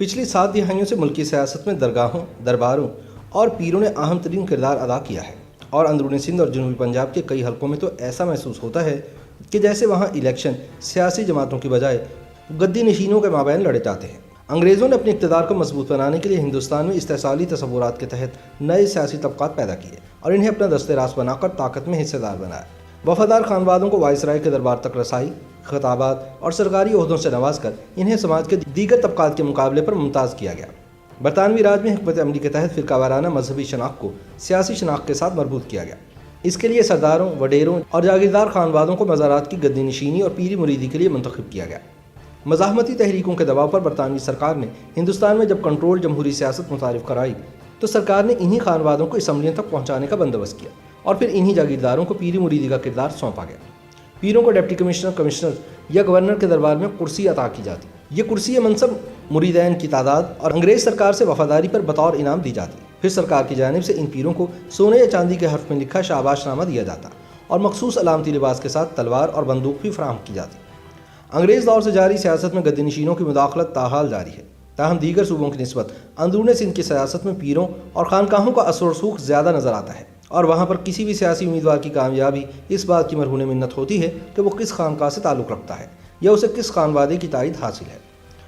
پچھلی 7 دہائیوں سے ملکی سیاست میں درگاہوں، درباروں اور پیروں نے اہم ترین کردار ادا کیا ہے، اور اندرون سندھ اور جنوبی پنجاب کے کئی حلقوں میں تو ایسا محسوس ہوتا ہے کہ جیسے وہاں الیکشن سیاسی جماعتوں کی بجائے گدی نشینوں کے مابین لڑے جاتے ہیں۔ انگریزوں نے اپنے اقتدار کو مضبوط بنانے کے لیے ہندوستان میں استحصالی تصورات کے تحت نئے سیاسی طبقات پیدا کیے اور انہیں اپنا دست راست بنا کر طاقت میں حصہ دار بنایا۔ وفادار خانوادوں کو وائسرائے کے دربار تک رسائی، خطابات اور سرکاری عہدوں سے نواز کر انہیں سماج کے دیگر طبقات کے مقابلے پر ممتاز کیا گیا۔ برطانوی راج میں حکمت عملی کے تحت فرقہ وارانہ مذہبی شناخت کو سیاسی شناخت کے ساتھ مربوط کیا گیا۔ اس کے لیے سرداروں، وڈیروں اور جاگیردار خانوادوں کو مزارات کی گدی نشینی اور پیری مریدی کے لیے منتخب کیا گیا۔ مزاحمتی تحریکوں کے دباؤ پر برطانوی سرکار نے ہندوستان میں جب کنٹرول جمہوری سیاست متعارف کرائی تو سرکار نے انہی خانوادوں کو اسمبلیوں تک پہنچانے کا بندوبست کیا اور پھر انہی جاگیرداروں کو پیری مریدی کا کردار سونپا گیا۔ پیروں کو ڈپٹی کمشنر، کمشنر یا گورنر کے دربار میں کرسی عطا کی جاتی۔ یہ کرسی یا منصب مریدین کی تعداد اور انگریز سرکار سے وفاداری پر بطور انعام دی جاتی۔ پھر سرکار کی جانب سے ان پیروں کو سونے یا چاندی کے حرف میں لکھا شاباش نامہ دیا جاتا اور مخصوص علامتی لباس کے ساتھ تلوار اور بندوق بھی فراہم کی جاتی۔ انگریز دور سے جاری سیاست میں گدی نشینوں کی مداخلت تاحال جاری ہے، تاہم دیگر صوبوں کی نسبت اندرون سندھ کی سیاست میں پیروں اور خانقاہوں کا اثر و رسوخ زیادہ نظر آتا ہے، اور وہاں پر کسی بھی سیاسی امیدوار کی کامیابی اس بات کی مرہون منت ہوتی ہے کہ وہ کس خانقاہ سے تعلق رکھتا ہے یا اسے کس خانوادے کی تائید حاصل ہے۔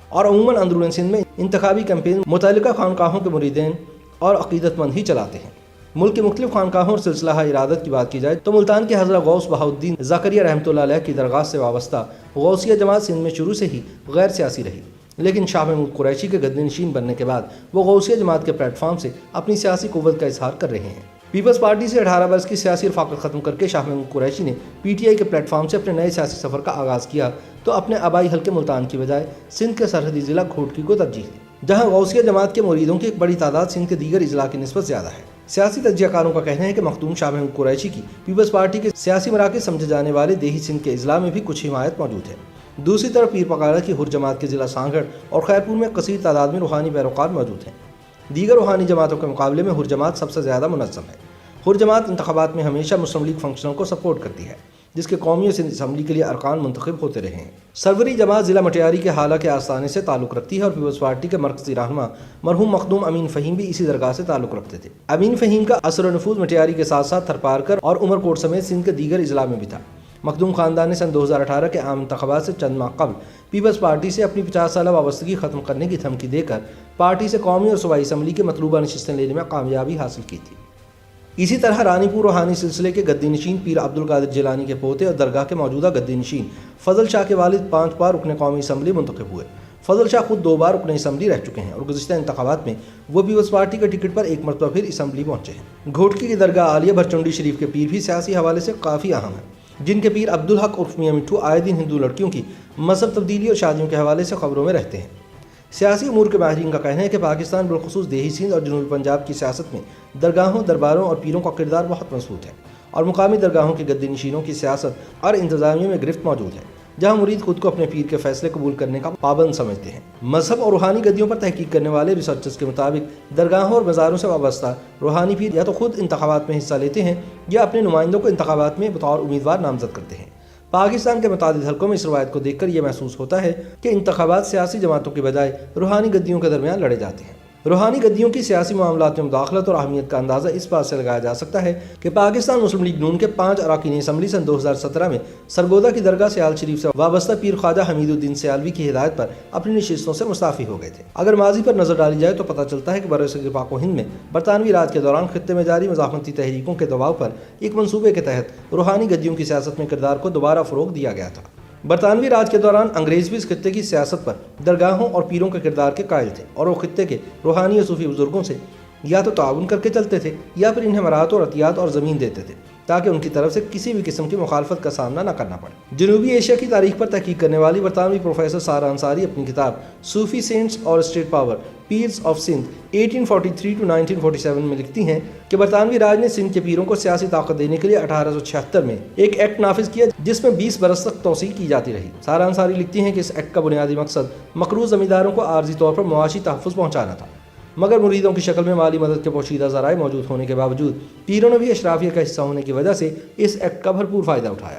اور عموماً اندرون سندھ میں انتخابی کیمپین متعلقہ خانقاہوں کے مریدین اور عقیدت مند ہی چلاتے ہیں۔ ملک کی مختلف خانقاہوں اور سلسلہ ارادت کی بات کی جائے تو ملتان کے حضرت غوث بہاؤالدین زکریا رحمۃ اللہ علیہ کی درگاہ سے وابستہ غوثیہ جماعت سندھ میں شروع سے ہی غیر سیاسی رہی، لیکن شاہ محمود قریشی کے گدی نشین بننے کے بعد وہ غوثیہ جماعت کے پلیٹ فارم سے اپنی سیاسی قوت کا اظہار کر رہے ہیں۔ پیپلز پارٹی سے 18 برس کی سیاسی رفاقت ختم کر کے شاہ محمود قریشی نے پی ٹی آئی کے پلیٹ فارم سے اپنے نئے سیاسی سفر کا آغاز کیا تو اپنے آبائی حلقے ملتان کی بجائے سندھ کے سرحدی ضلع گھوٹکی کو ترجیح دی، جہاں غوثیہ جماعت کے مریدوں کی ایک بڑی تعداد سندھ کے دیگر اضلاع کی نسبت زیادہ ہے۔ سیاسی تجزیہ کاروں کا کہنا ہے کہ مخدوم شاہ محمود قریشی کی پیپلز پارٹی کے سیاسی مراکز سمجھے جانے والے دیہی سندھ کے اضلاع میں بھی کچھ حمایت موجود ہے۔ دوسری طرف پیر پکاڑا کی ہر جماعت کے ضلع سانگھڑ اور خیرپور میں کثیر تعداد میں روحانی پیروکار موجود ہیں۔ دیگر روحانی جماعتوں کے مقابلے میں ہر جماعت سب سے زیادہ منظم ہے۔ ہر جماعت انتخابات میں ہمیشہ مسلم لیگ فنکشنوں کو سپورٹ کرتی ہے، جس کے قومی و سندھ اسمبلی کے لیے ارکان منتخب ہوتے رہے ہیں۔ سروری جماعت ضلع مٹیاری کے حالہ کے آستانے سے تعلق رکھتی ہے اور پیپلز پارٹی کے مرکزی رہنما مرحوم مخدوم امین فہیم بھی اسی درگاہ سے تعلق رکھتے تھے۔ امین فہیم کا اثر و نفوذ مٹیاری کے ساتھ ساتھ تھرپارکر اور عمر کوٹ سمیت سندھ کے دیگر اضلاع میں بھی تھا۔ مخدوم خاندان نے سن 2018 کے عام انتخابات سے چند ماہ قبل پیپلز پارٹی سے اپنی 50 سالہ وابستگی ختم کرنے کی دھمکی دے کر پارٹی سے قومی اور صوبائی اسمبلی کے مطلوبہ نشستیں لینے میں کامیابی حاصل کی تھی۔ اسی طرح رانی پور روحانی سلسلے کے گدی نشین پیر عبدالقادر جیلانی کے پوتے اور درگاہ کے موجودہ گدی نشین فضل شاہ کے والد 5 بار رکن قومی اسمبلی منتخب ہوئے۔ فضل شاہ خود 2 بار رکن اسمبلی رہ چکے ہیں اور گزشتہ انتخابات میں وہ پیپلز پارٹی کے ٹکٹ پر ایک مرتبہ پھر اسمبلی پہنچے ہیں۔ گھوٹکی کی درگاہ عالیہ بھرچنڈی شریف کے پیر بھی سیاسی حوالے سے کافی اہم ہیں، جن کے پیر عبدالحق عرف میاں مٹھو آئے دن ہندو لڑکیوں کی مذہب تبدیلی اور شادیوں کے حوالے سے خبروں میں رہتے ہیں۔ سیاسی امور کے ماہرین کا کہنا ہے کہ پاکستان بالخصوص دیہی سندھ اور جنوبی پنجاب کی سیاست میں درگاہوں، درباروں اور پیروں کا کردار بہت مضبوط ہے، اور مقامی درگاہوں کے گدی نشینوں کی سیاست اور انتظامیہ میں گرفت موجود ہے، جہاں مرید خود کو اپنے پیر کے فیصلے قبول کرنے کا پابند سمجھتے ہیں۔ مذہب اور روحانی گدیوں پر تحقیق کرنے والے ریسرچرز کے مطابق درگاہوں اور مزاروں سے وابستہ روحانی پیر یا تو خود انتخابات میں حصہ لیتے ہیں یا اپنے نمائندوں کو انتخابات میں بطور امیدوار نامزد کرتے ہیں۔ پاکستان کے متعدد حلقوں میں اس روایت کو دیکھ کر یہ محسوس ہوتا ہے کہ انتخابات سیاسی جماعتوں کے بجائے روحانی گدیوں کے درمیان لڑے جاتے ہیں۔ روحانی گدیوں کی سیاسی معاملات میں مداخلت اور اہمیت کا اندازہ اس بات سے لگایا جا سکتا ہے کہ پاکستان مسلم لیگ نون کے 5 اراکین اسمبلی سن 2017 میں سرگودا کی درگاہ سیال شریف سے وابستہ پیر خواجہ حمید الدین سیالوی کی ہدایت پر اپنی نشستوں سے مستعفی ہو گئے تھے۔ اگر ماضی پر نظر ڈالی جائے تو پتہ چلتا ہے کہ برصغیر پاک و ہند میں برطانوی راج کے دوران خطے میں جاری مزاحمتی تحریکوں کے دباؤ پر ایک منصوبے کے تحت روحانی گدیوں کی سیاست میں کردار کو دوبارہ فروغ دیا گیا تھا۔ برطانوی راج کے دوران انگریز بھی اس خطے کی سیاست پر درگاہوں اور پیروں کے کردار کے قائل تھے، اور وہ خطے کے روحانی اور صوفی بزرگوں سے یا تو تعاون کر کے چلتے تھے یا پھر انہیں مراعات اور عطیات اور زمین دیتے تھے تاکہ ان کی طرف سے کسی بھی قسم کی مخالفت کا سامنا نہ کرنا پڑے۔ جنوبی ایشیا کی تاریخ پر تحقیق کرنے والی برطانوی پروفیسر سارہ انصاری اپنی کتاب صوفی سینٹس اور state power peers of Sindh 1843 to 1947 میں لکھتی ہیں کہ برطانوی راج نے سندھ کے پیروں کو سیاسی طاقت دینے کے لیے 1876 میں ایک ایکٹ نافذ کیا جس میں 20 برس تک توسیع کی جاتی رہی۔ سارہ انصاری لکھتی ہیں کہ اس ایکٹ کا بنیادی مقصد مقروض زمینداروں کو عارضی طور پر معاشی تحفظ پہنچانا تھا، مگر مریدوں کی شکل میں مالی مدد کے پوشیدہ ذرائع موجود ہونے کے باوجود پیروں نے بھی اشرافیہ کا حصہ ہونے کی وجہ سے اس ایکٹ کا بھرپور فائدہ اٹھایا۔